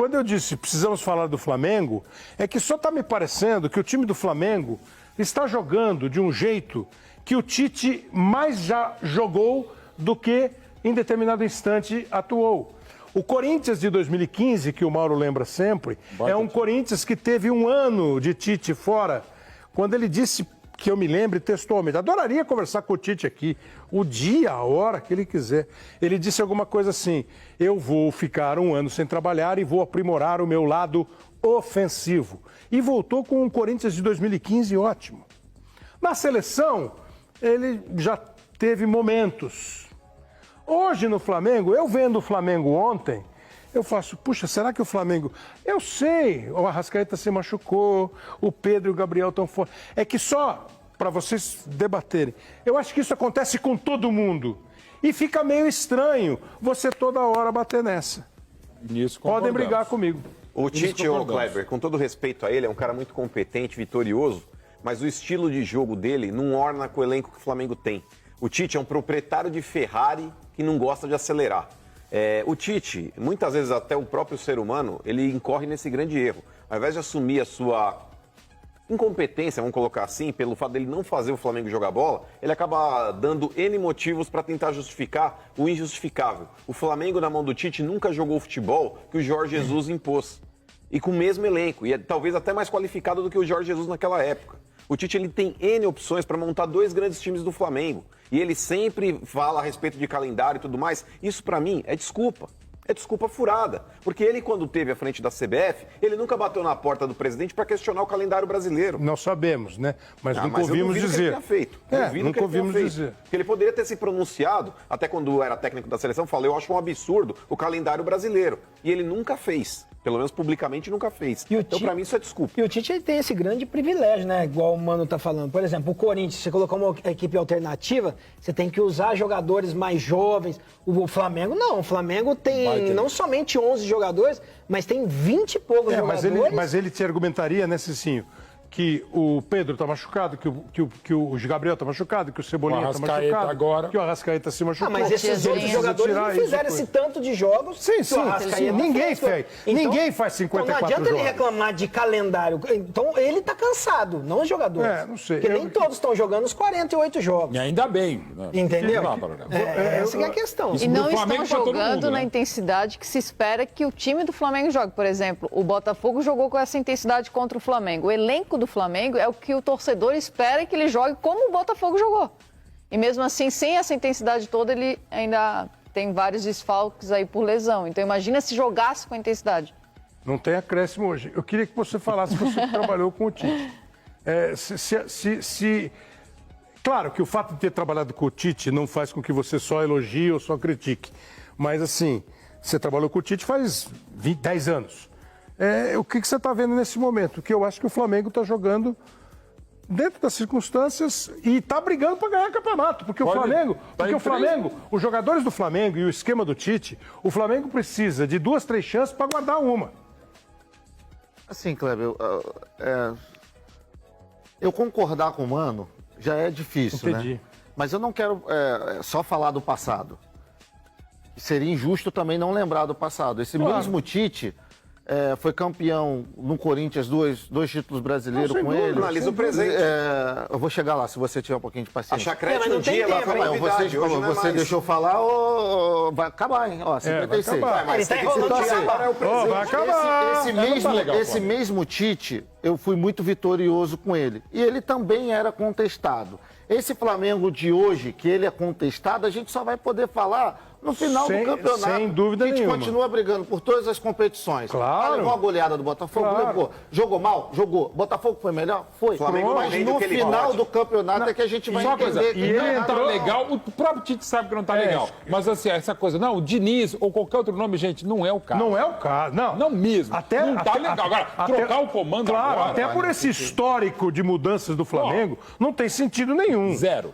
quando eu disse precisamos falar do Flamengo, é que só está me parecendo que o time do Flamengo está jogando de um jeito que o Tite mais já jogou do que em determinado instante atuou. O Corinthians de 2015, que o Mauro lembra sempre, é um Corinthians que teve um ano de Tite fora. Quando ele disse, que eu me lembre textualmente, adoraria conversar com o Tite aqui, o dia, a hora que ele quiser. Ele disse alguma coisa assim, eu vou ficar um ano sem trabalhar e vou aprimorar o meu lado ofensivo. E voltou com o Corinthians de 2015 ótimo. Na seleção, ele já teve momentos. Hoje no Flamengo, eu vendo o Flamengo ontem, eu faço, puxa, será que o Flamengo... Eu sei, o Arrascaeta se machucou, o Pedro e o Gabriel estão fora. É que só para vocês debaterem, eu acho que isso acontece com todo mundo. E fica meio estranho você toda hora bater nessa. Podem brigar comigo. O Tite, ô Kleber, com todo respeito a ele, é um cara muito competente, vitorioso, mas o estilo de jogo dele não orna com o elenco que o Flamengo tem. O Tite é um proprietário de Ferrari que não gosta de acelerar. O Tite, muitas vezes até o próprio ser humano, ele incorre nesse grande erro. Ao invés de assumir a sua incompetência, vamos colocar assim, pelo fato dele não fazer o Flamengo jogar bola, ele acaba dando N motivos para tentar justificar o injustificável. O Flamengo, na mão do Tite, nunca jogou o futebol que o Jorge Jesus impôs. E com o mesmo elenco, e talvez até mais qualificado do que o Jorge Jesus naquela época. O Tite ele tem N opções para montar dois grandes times do Flamengo. E ele sempre fala a respeito de calendário e tudo mais. Isso, para mim, é desculpa. É desculpa furada. Porque ele, quando esteve à frente da CBF, ele nunca bateu na porta do presidente para questionar o calendário brasileiro. Nós sabemos, né? Mas nunca ouvimos dizer. Nunca ouvimos dizer. Porque ele poderia ter se pronunciado, até quando era técnico da seleção, falou, eu acho um absurdo o calendário brasileiro. E ele nunca fez. Pelo menos publicamente nunca fez. Então, para mim, isso é desculpa. E o Tite ele tem esse grande privilégio, né? Igual o Mano tá falando. Por exemplo, o Corinthians, você colocar uma equipe alternativa, você tem que usar jogadores mais jovens. O Flamengo, não. O Flamengo tem não somente 11 jogadores, mas tem 20 e poucos jogadores. Mas ele te argumentaria, né, Cicinho, que o Pedro está machucado, que o Gabriel está machucado, que o Cebolinha está machucado, agora. que o Arrascaeta se machucou. Mas esses outros jogadores não fizeram esse tanto de jogos. Sim. Ninguém fez. Então, ninguém faz 54 jogos. Não adianta ele reclamar de calendário. Então ele está cansado, não os jogadores. Não sei. Porque nem todos estão jogando os 48 jogos. E ainda bem. Né? Entendeu? Essa é a questão. E não estão jogando na intensidade que se espera que o time do Flamengo jogue. Por exemplo, o Botafogo jogou com essa intensidade contra o Flamengo. O elenco do Flamengo é o que o torcedor espera que ele jogue como o Botafogo jogou. E mesmo assim, sem essa intensidade toda, ele ainda tem vários desfalques aí por lesão. Então imagina se jogasse com a intensidade. Não tem acréscimo hoje. Eu queria que você falasse, você que trabalhou com o Tite. Claro que o fato de ter trabalhado com o Tite não faz com que você só elogie ou só critique. Mas assim, você trabalhou com o Tite faz 10 anos. O que você está vendo nesse momento? Que eu acho que o Flamengo está jogando dentro das circunstâncias e está brigando para ganhar campeonato. Porque o Flamengo, os jogadores do Flamengo e o esquema do Tite, o Flamengo precisa de 2, 3 chances para guardar uma. Assim, Kleber, eu concordar com o Mano já é difícil, Entendi. né? Mas eu não quero só falar do passado. Seria injusto também não lembrar do passado. Esse mesmo Tite foi campeão no Corinthians, dois títulos brasileiros com ele. Analisa o presente. Eu vou chegar lá, se você tiver um pouquinho de paciência. A Chacrete no dia, ela foi novidade. Você deixou falar, vai acabar, hein? 56. Mas tem que Vai acabar. Esse mesmo Tite, eu fui muito vitorioso com ele. E ele também era contestado. Esse Flamengo de hoje, que ele é contestado, a gente só vai poder falar no final do campeonato. Sem dúvida nenhuma. A gente continua brigando por todas as competições. Claro. Levou a goleada do Botafogo? Claro. Levou. Jogou mal? Jogou. Botafogo foi melhor? Foi. Flamengo Mas no final do campeonato é que a gente vai entender. E ele não tá legal, o próprio Tite sabe que não tá legal. Mas assim, essa coisa, não, o Diniz ou qualquer outro nome, gente, não é o caso. Não é o caso, não. Não mesmo. Não tá legal. Agora, trocar o comando agora... agora... Até por esse histórico de mudanças do Flamengo, não tem sentido nenhum. Zero.